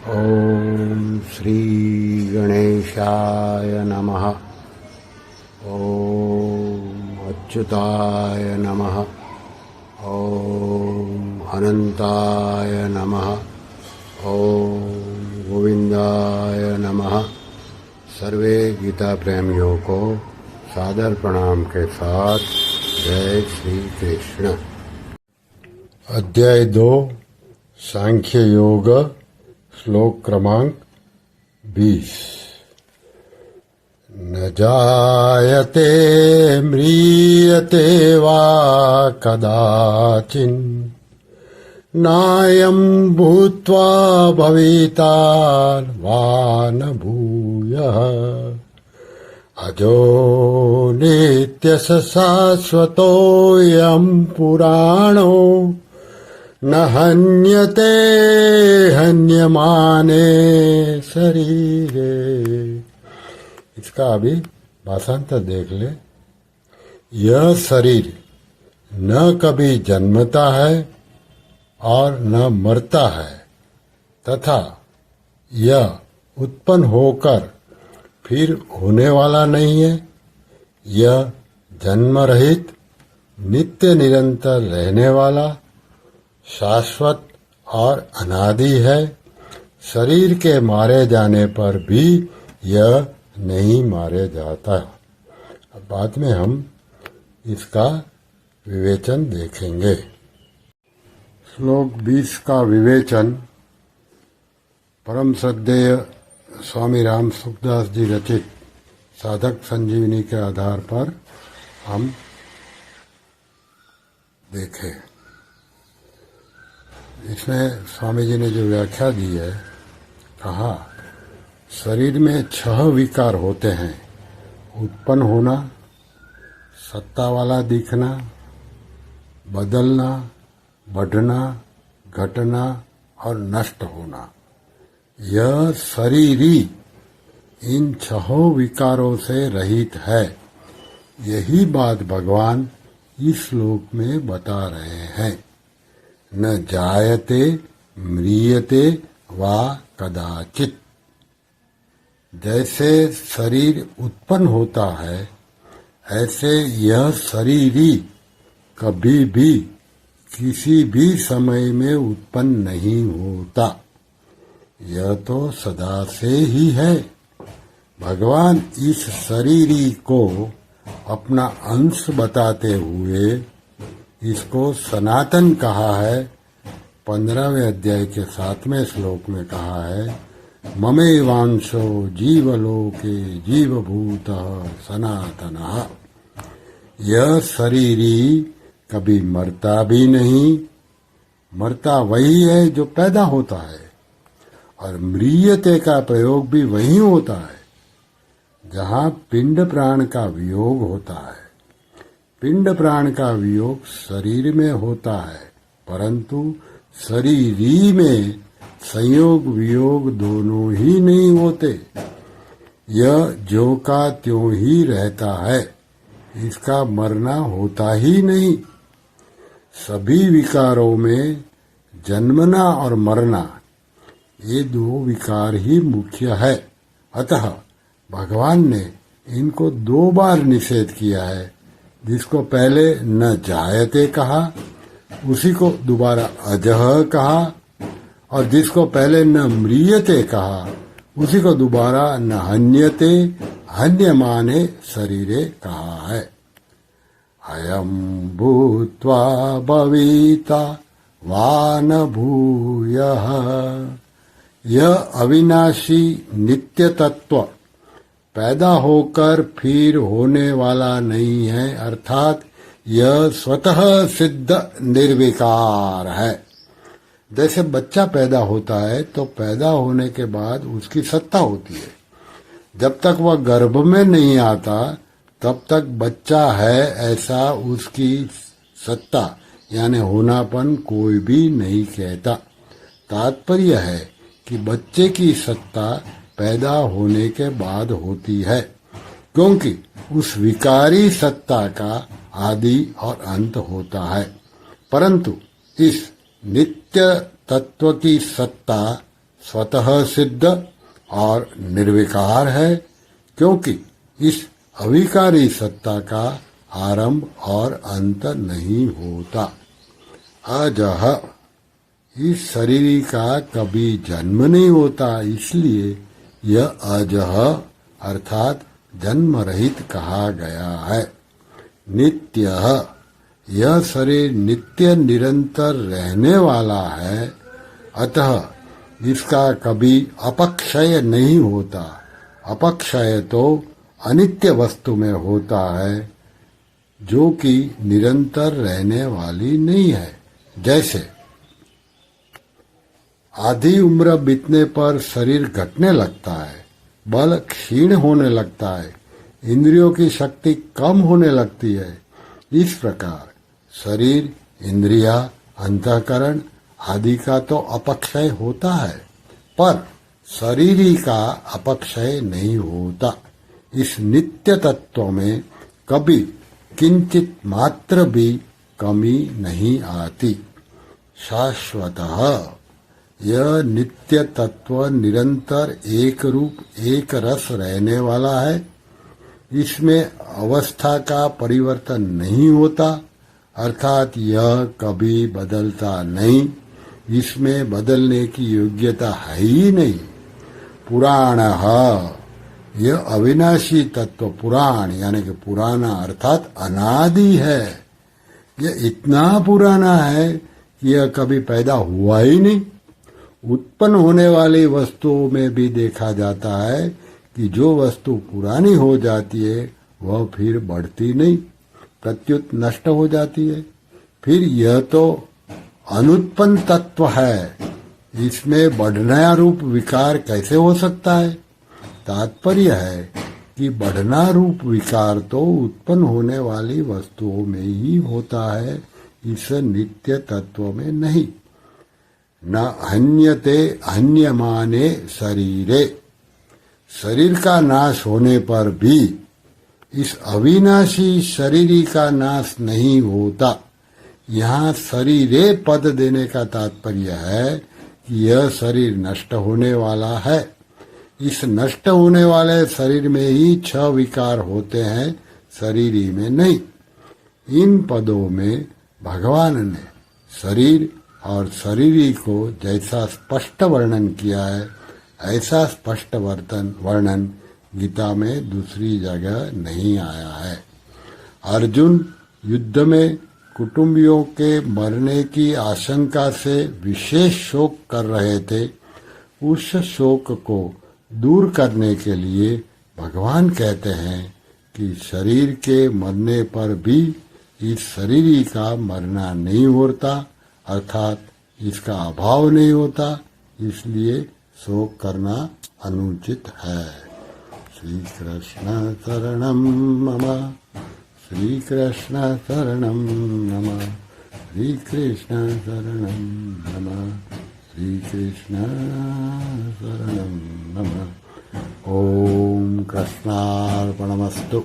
ओम श्री गणेशाय नमः। ओम अच्युताय नमः। ओम अनंताय नमः। ओम गोविंदाय नमः। सर्वे गीता प्रेमियों को सादर प्रणाम के साथ जय श्री कृष्ण। अध्याय 2 सांख्य योग श्लोक क्रमांक 20। न जायते म्रियते वा कदाचिन् नायं भूत्वा भविता वा न भूयः अजो नित्यः शाश्वतोऽयं पुराणो न हन्यते हन्यमाने शरीरे। इसका अभी भाषांतर देख ले। यह शरीर न कभी जन्मता है और न मरता है तथा यह उत्पन्न होकर फिर होने वाला नहीं है। यह जन्म रहित नित्य निरंतर रहने वाला शाश्वत और अनादि है। शरीर के मारे जाने पर भी यह नहीं मारे जाता। अब बाद में हम इसका विवेचन देखेंगे। श्लोक 20 का विवेचन परम श्रद्धेय स्वामी राम सुखदास जी रचित साधक संजीवनी के आधार पर हम देखें। इसमें स्वामी जी ने जो व्याख्या दी है, कहा शरीर में 6 विकार होते हैं। उत्पन्न होना, सत्ता वाला दिखना, बदलना, बढ़ना, घटना और नष्ट होना। यह शरीरी इन 6 विकारों से रहित है। यही बात भगवान इस श्लोक में बता रहे हैं। न जायते म्रियते वा कदाचित्। जैसे शरीर उत्पन्न होता है, ऐसे यह शरीर ही कभी भी किसी भी समय में उत्पन्न नहीं होता। यह तो सदा से ही है। भगवान इस शरीर को अपना अंश बताते हुए इसको सनातन कहा है। 15वें अध्याय के 7वें श्लोक में कहा है, ममेवांशो जीवलोके जीवभूतः सनातनः। यह शरीरी कभी मरता भी नहीं। मरता वही है जो पैदा होता है, और म्रियते का प्रयोग भी वही होता है जहाँ पिंड प्राण का वियोग होता है। पिंड प्राण का वियोग शरीर में होता है, परंतु शरीरी में संयोग वियोग दोनों ही नहीं होते। यह ज्यों का त्यों ही रहता है। इसका मरना होता ही नहीं। सभी विकारों में जन्मना और मरना, ये 2 विकार ही मुख्य है। अतः भगवान ने इनको 2 बार निषेध किया है। जिसको पहले न जायते कहा, उसी को दोबारा अजह कहा, और जिसको पहले न म्रियते कहा, उसी को दोबारा न हन्यते हन्यमाने शरीरे कहा है। अयं भूत्वा भविता वा न भूयः। यह अविनाशी नित्य तत्व पैदा होकर फिर होने वाला नहीं है, अर्थात यह स्वतः सिद्ध निर्विकार है। जैसे बच्चा पैदा होता है तो पैदा होने के बाद उसकी सत्ता होती है। जब तक वह गर्भ में नहीं आता तब तक बच्चा है, ऐसा उसकी सत्ता यानी होनापन कोई भी नहीं कहता। तात्पर्य है कि बच्चे की सत्ता पैदा होने के बाद होती है, क्योंकि उस विकारी सत्ता का आदि और अंत होता है। परंतु इस नित्य तत्व की सत्ता स्वतः सिद्ध और निर्विकार है, क्योंकि इस अविकारी सत्ता का आरंभ और अंत नहीं होता। अजह, इस शरीर का कभी जन्म नहीं होता, इसलिए यह अजह अर्थात जन्म रहित कहा गया है। नित्यः, यह शरीर नित्य निरंतर रहने वाला है, अतः इसका कभी अपक्षय नहीं होता। अपक्षय तो अनित्य वस्तु में होता है, जो कि निरंतर रहने वाली नहीं है। जैसे आधी उम्र बीतने पर शरीर घटने लगता है, बल क्षीण होने लगता है, इंद्रियों की शक्ति कम होने लगती है। इस प्रकार शरीर, इंद्रिया, अंतःकरण आदि का तो अपक्षय होता है, पर शरीर का अपक्षय नहीं होता। इस नित्य तत्व में कभी किंचित मात्र भी कमी नहीं आती। शाश्वतः, यह नित्य तत्व निरंतर एक रूप एक रस रहने वाला है। इसमें अवस्था का परिवर्तन नहीं होता, अर्थात यह कभी बदलता नहीं। इसमें बदलने की योग्यता है ही नहीं। पुराणः, यह अविनाशी तत्व पुराण यानी कि पुराना अर्थात अनादि है। यह इतना पुराना है कि यह कभी पैदा हुआ ही नहीं। उत्पन्न होने वाली वस्तुओं में भी देखा जाता है कि जो वस्तु पुरानी हो जाती है वह फिर बढ़ती नहीं, प्रत्युत नष्ट हो जाती है। फिर यह तो अनुत्पन्न तत्व है, इसमें बढ़ना रूप विकार कैसे हो सकता है? तात्पर्य है कि बढ़ना रूप विकार तो उत्पन्न होने वाली वस्तुओं में ही होता है, इस नित्य तत्व में नहीं। न हन्यते हन्यमाने शरीरे, शरीर का नाश होने पर भी इस अविनाशी शरीर का नाश नहीं होता। यहाँ शरीरे पद देने का तात्पर्य है कि यह शरीर नष्ट होने वाला है। इस नष्ट होने वाले शरीर में ही 6 विकार होते हैं, शरीर में नहीं। इन पदों में भगवान ने शरीर और शरीरी को जैसा स्पष्ट वर्णन किया है, ऐसा स्पष्ट वर्णन गीता में दूसरी जगह नहीं आया है। अर्जुन युद्ध में कुटुंबियों के मरने की आशंका से विशेष शोक कर रहे थे। उस शोक को दूर करने के लिए भगवान कहते हैं कि शरीर के मरने पर भी इस शरीर का मरना नहीं होता, अर्थात इसका अभाव नहीं होता, इसलिए शोक करना अनुचित है। श्री कृष्ण शरणम मम, श्री कृष्ण शरणम मम, श्री कृष्ण शरणम मम, श्री कृष्ण शरणम मम। ओम कृष्णार्पणमस्तु।